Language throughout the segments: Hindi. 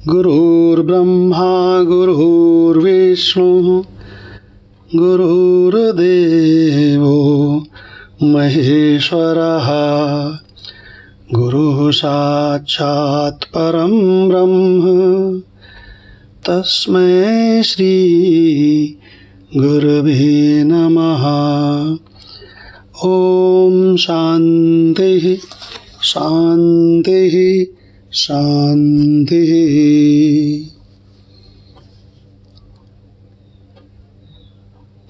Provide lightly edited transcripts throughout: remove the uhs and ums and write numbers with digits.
गुरुर्ब्रह्मा गुरुर्विष्णुः गुरुर्देवो महेश्वरः गुरुः साक्षात् परं ब्रह्म तस्मै श्री गुरवे नमः। ओम शांति शांति शांति।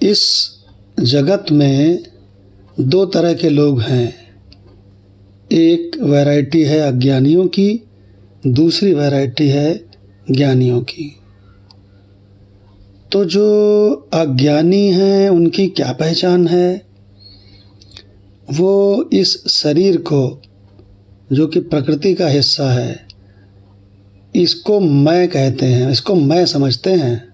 इस जगत में दो तरह के लोग हैं। एक वैरायटी है अज्ञानियों की, दूसरी वैरायटी है ज्ञानियों की। तो जो अज्ञानी हैं उनकी क्या पहचान है? वो इस शरीर को, जो कि प्रकृति का हिस्सा है, इसको मैं कहते हैं, इसको मैं समझते हैं।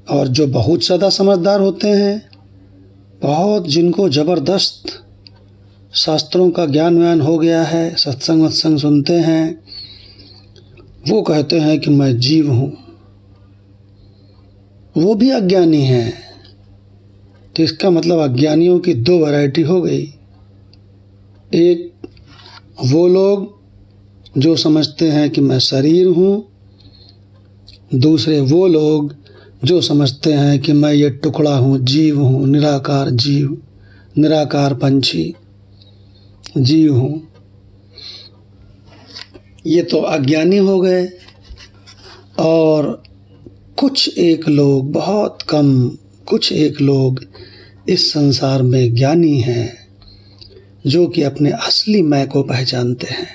और जो बहुत ज़्यादा समझदार होते हैं, बहुत जिनको ज़बरदस्त शास्त्रों का ज्ञान हो गया है, सत्संग वत्संग सुनते हैं, वो कहते हैं कि मैं जीव हूँ। वो भी अज्ञानी हैं। तो इसका मतलब अज्ञानियों की दो वैरायटी हो गई। एक वो लोग जो समझते हैं कि मैं शरीर हूँ, दूसरे वो लोग जो समझते हैं कि मैं ये टुकड़ा हूँ, जीव हूँ, निराकार जीव, निराकार पंछी जीव हूँ। ये तो अज्ञानी हो गए। और कुछ एक लोग, बहुत कम कुछ एक लोग इस संसार में ज्ञानी हैं, जो कि अपने असली मैं को पहचानते हैं।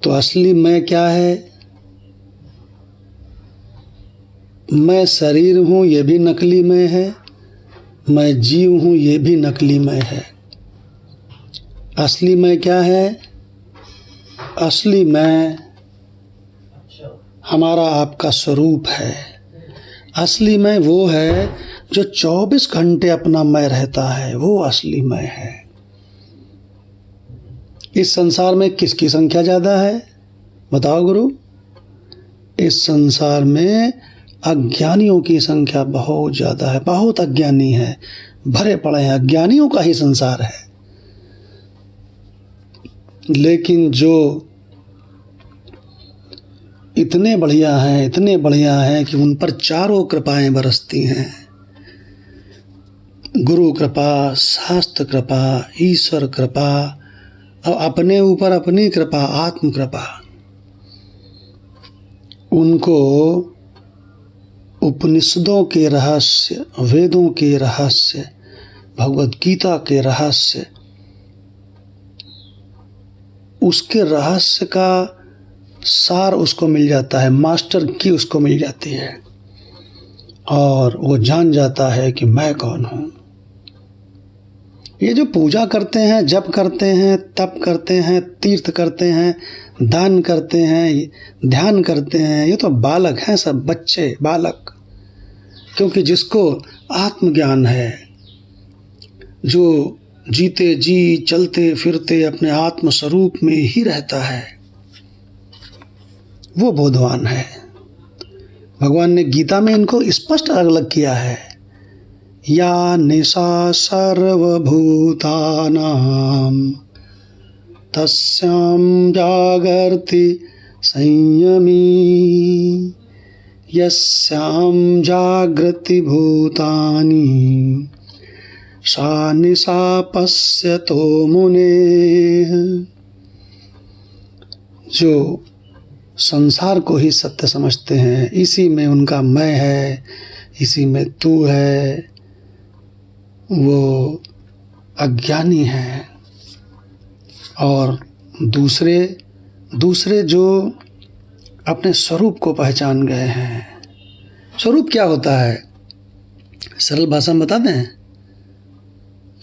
तो असली मैं क्या है? मैं शरीर हूँ, ये भी नकली मैं है। मैं जीव हूँ, ये भी नकली मैं है। असली मैं क्या है? असली मैं हमारा आपका स्वरूप है। असली मैं वो है जो 24 घंटे अपना मैं रहता है, वो असली मैं है। इस संसार में किसकी संख्या ज़्यादा है? बताओ गुरु। इस संसार में अज्ञानियों की संख्या बहुत ज़्यादा है। बहुत अज्ञानी है, भरे पड़े हैं। अज्ञानियों का ही संसार है। लेकिन जो इतने बढ़िया हैं कि उन पर चारों कृपाएं बरसती हैं। गुरु कृपा, शास्त्र कृपा, ईश्वर कृपा, और अपने ऊपर अपनी कृपा, आत्म कृपा। उनको उपनिषदों के रहस्य, वेदों के रहस्य, भगवत गीता के रहस्य, उसके रहस्य का सार उसको मिल जाता है, मास्टर की उसको मिल जाती है। और वो जान जाता है कि मैं कौन हूँ। ये जो पूजा करते हैं, जप करते हैं, तप करते हैं, तीर्थ करते हैं, दान करते हैं, ध्यान करते हैं, ये तो बालक हैं, सब बच्चे, बालक। क्योंकि जिसको आत्मज्ञान है, जो जीते जी चलते फिरते अपने आत्म स्वरूप में ही रहता है, वो बोधवान है। भगवान ने गीता में इनको स्पष्ट अलग किया है। या निशा सर्वभूतानां तस्यां जागर्ति संयमी यस्यां जागृति भूतानि सा निशा पश्यतो मुनेः। जो संसार को ही सत्य समझते हैं, इसी में उनका मैं है, इसी में तू है, वो अज्ञानी हैं। और दूसरे जो अपने स्वरूप को पहचान गए हैं। स्वरूप क्या होता है? सरल भाषा में बता दें।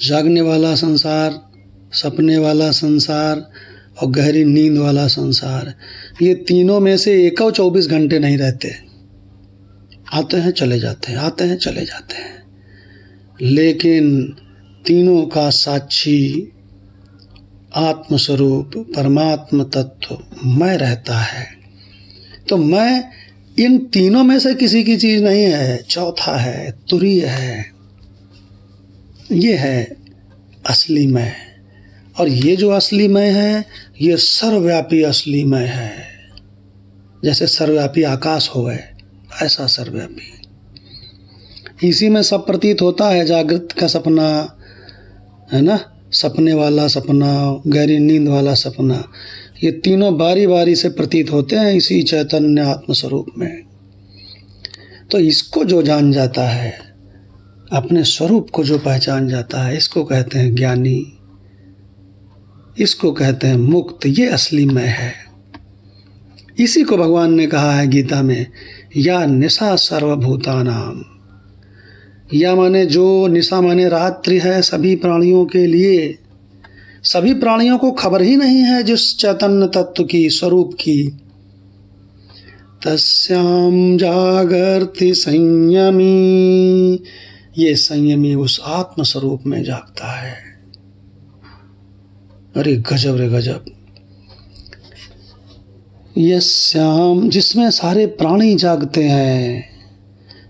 जागने वाला संसार, सपने वाला संसार और गहरी नींद वाला संसार, ये तीनों में से एक 24 घंटे नहीं रहते। आते हैं चले जाते हैं, आते हैं चले जाते हैं। लेकिन तीनों का साक्षी आत्मस्वरूप परमात्म तत्व मैं रहता है। तो मैं इन तीनों में से किसी की चीज नहीं है, चौथा है, तुरीय है। ये है असली मैं। और ये जो असली मैं है, ये सर्वव्यापी असली मैं है। जैसे सर्वव्यापी आकाश हो गए, ऐसा सर्वव्यापी। इसी में सब प्रतीत होता है। जागृत का सपना है ना, सपने वाला सपना, गहरी नींद वाला सपना, ये तीनों बारी बारी से प्रतीत होते हैं इसी चैतन्य आत्मस्वरूप में। तो इसको जो जान जाता है, अपने स्वरूप को जो पहचान जाता है, इसको कहते हैं ज्ञानी, इसको कहते हैं मुक्त। ये असली मैं है। इसी को भगवान ने कहा है गीता में, या निशा सर्वभूतानाम। या माने जो निशा माने रात्रि है सभी प्राणियों के लिए। सभी प्राणियों को खबर ही नहीं है जिस चैतन्य तत्व की, स्वरूप की। तस्याम जागर्ति संयमी। ये संयमी उस आत्म स्वरूप में जागता है। अरे गजब रे गजब। यस्याम, जिसमें सारे प्राणी जागते हैं।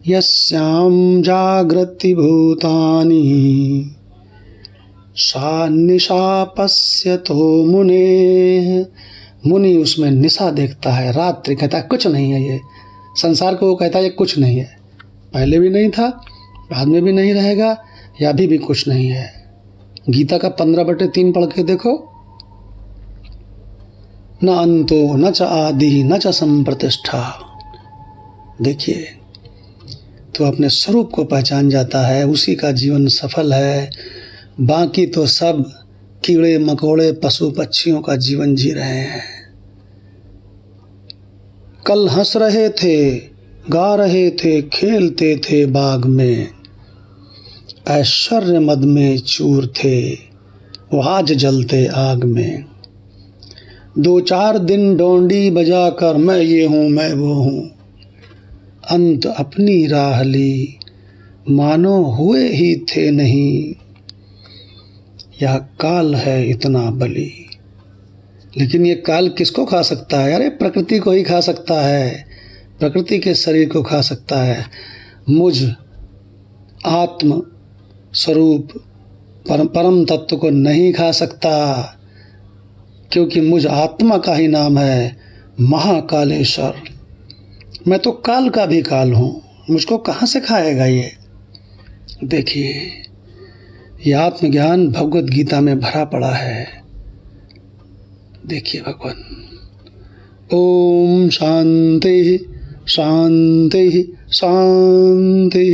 यस्याम जागृति भूतानि सा निशा पश्यतो मुने। मुनि उसमें निशा देखता है, रात्रि कहता है कुछ नहीं है। ये संसार को वो कहता है ये कुछ नहीं है, पहले भी नहीं था, बाद में भी नहीं रहेगा, या अभी भी कुछ नहीं है। गीता का 15/3 पढ़ के देखो। न अंतो न च आदि न च संप्रतिष्ठा। देखिए, तो अपने स्वरूप को पहचान जाता है, उसी का जीवन सफल है। बाकी तो सब कीड़े मकोड़े पशु पक्षियों का जीवन जी रहे हैं। कल हंस रहे थे, गा रहे थे, खेलते थे बाग में, ऐश्वर्य मद में चूर थे, वो आज जलते आग में। 2-4 दिन डोंडी बजाकर मैं ये हूँ मैं वो हूँ, अंत अपनी राह ली, मानो हुए ही थे नहीं। यह काल है इतना बली। लेकिन ये काल किसको खा सकता है? अरे प्रकृति को ही खा सकता है, प्रकृति के शरीर को खा सकता है। मुझ आत्म स्वरूप परम तत्व को नहीं खा सकता, क्योंकि मुझ आत्मा का ही नाम है महाकालेश्वर। मैं तो काल का भी काल हूँ, मुझको कहाँ से खाएगा ये? देखिए, ये आत्मज्ञान भगवत गीता में भरा पड़ा है। देखिए भगवान, ओम शांति शांति शांति।